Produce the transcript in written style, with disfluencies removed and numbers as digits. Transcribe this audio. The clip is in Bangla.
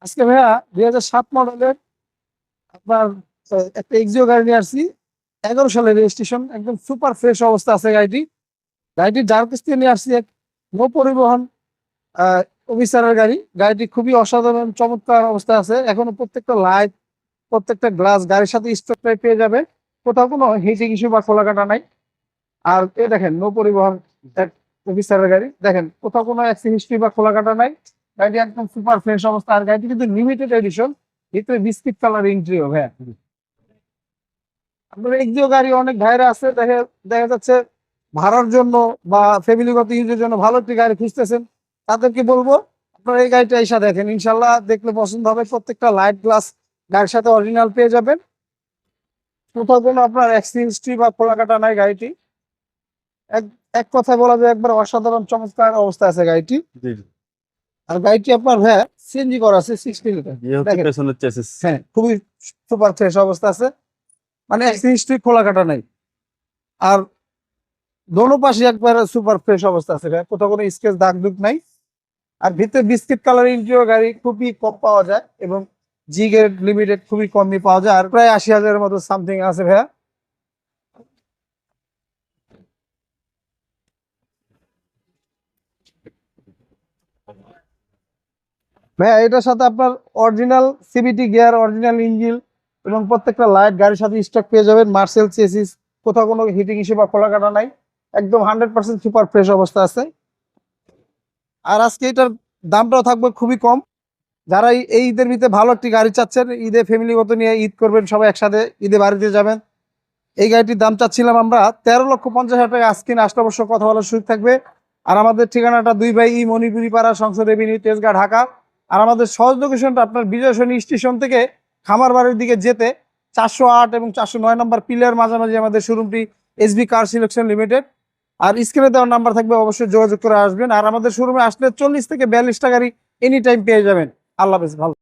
আজকে ভাইয়া 2007 মডেলের আপনার একটা এক্সিও গাড়ি নিয়ে আসছি। 11 সালের রেজিস্ট্রেশন, একদম সুপার ফ্রেশ অবস্থা আছে গাড়িটি। গাড়িটি যার কাছ থেকে নিয়ে আসছি এক নৌ পরিবহন অফিসারের গাড়ি। গাড়িটি খুবই অসাধারণ চমৎকার অবস্থা আছে। এখনো প্রত্যেকটা লাইট, প্রত্যেকটা গ্লাস গাড়ির সাথে স্টকটাই পেয়ে যাবে। কোথাও কোনো হিটিং ইস্যু বা খোলা কাটা নাই। আর এ দেখেন নৌ পরিবহন এক অফিসারের গাড়ি, দেখেন কোথাও কোনো অ্যাক্সিডেন্ট হিস্ট্রি বা খোলা কাটা নাই। গাড়িটি একদম সুপার ফ্রেশ অবস্থা। আর গাড়িটি কিন্তু লিমিটেড এডিশন, ভিতরে বিস্কিট কালার ইন্টেরিয়র। হ্যাঁ, আপনার এক্সিও গাড়ি অনেক ভাইরা আছে, দেখা যাচ্ছে ভাড়ার জন্য বা ফ্যামিলিগত ইউজের জন্য ভালো একটি গাড়ি খুঁজতেছেন, তাদেরকে বলবো আপনার এই গাড়িটা এসে দেখেন, ইনশাল্লাহ দেখলে পছন্দ হবে। প্রত্যেকটা লাইট গ্লাস গাড়ির সাথে অরিজিনাল পেয়ে যাবেন। কোথাও কোনো আপনার অ্যাক্সিডেন্ট হিস্ট্রি বা খোলা কাটা নাই। গাড়িটি এক এক কথায় বলা যায় একবার অসাধারণ চমৎকার অবস্থা আছে গাড়িটি। জি আর গাড়িটি আপনার হ্যাঁ সিএনজি করা আছে 60 লিটার। জি, হচ্ছে দেখেন পেছনের চেসিস। হ্যাঁ, খুবই সুপার ফ্রেশ অবস্থা আছে, মানে অ্যাক্সিডেন্ট হিস্ট্রি খোলা কাটা নাই। আর দোনো পাশে একবার সুপার ফ্রেশ অবস্থা আছে, কোথাও কোনো স্কেচ দাগ দুগ নাই। আর ভিতরে বিস্কিট কালার ইন্টেরিয়র গাড়ি খুবই কম পাওয়া যায়, এবং জি গ্রেড লিমিটেড খুবই কমই পাওয়া যায়। আর প্রায় 80,000-এর মতো সামথিং আছে ভাইয়া। ভাইয়া এটার সাথে আপনার original CVT gear, original engine এবং প্রত্যেকটা লাইট গাড়ির সাথে স্টক পেয়ে যাবেন। মার্সেল চেসিস, কোথাও কোনো হিটিং ইস্যু বা খোলা কাটা নাই, একদম 100% সুপার ফ্রেশ অবস্থা আছে। আর আজকে এটার দামটাও থাকবে খুবই কম। যারা এই ঈদের ভিতরে ভালো একটি গাড়ি চাচ্ছেন, ঈদে ফ্যামিলিগত নিয়ে ঈদ করবেন, সবাই একসাথে ঈদে বাড়িতে যাবেন, এই গাড়িটির দাম চাচ্ছিলাম আমরা 13,50,000 টাকা। আজকে আসলে অবশ্য কথা বলার সুযোগ থাকবে। আর আমাদের ঠিকানাটা 2 বাই ই মণিপুরি পাড়া, সংসদ এভিনিউ, তেজগাঁ, ঢাকা। আর আমাদের সহজ লোকেশনটা আপনার বিজয় সরণি স্টেশন থেকে খামারবাড়ির দিকে যেতে 408 এবং 409 নম্বর পিলার মাঝামাঝি আমাদের শোরুমটি এসবি কার সিলেকশন লিমিটেড। আর স্ক্রিনে দেওয়ার নাম্বার থাকবে, অবশ্যই যোগাযোগ করে আসবেন। আর আমাদের শোরুমে আসলে 40 থেকে 42টা গাড়ি এনি টাইম পেয়ে যাবেন। আল্লাহ হাফেজ, ভালো।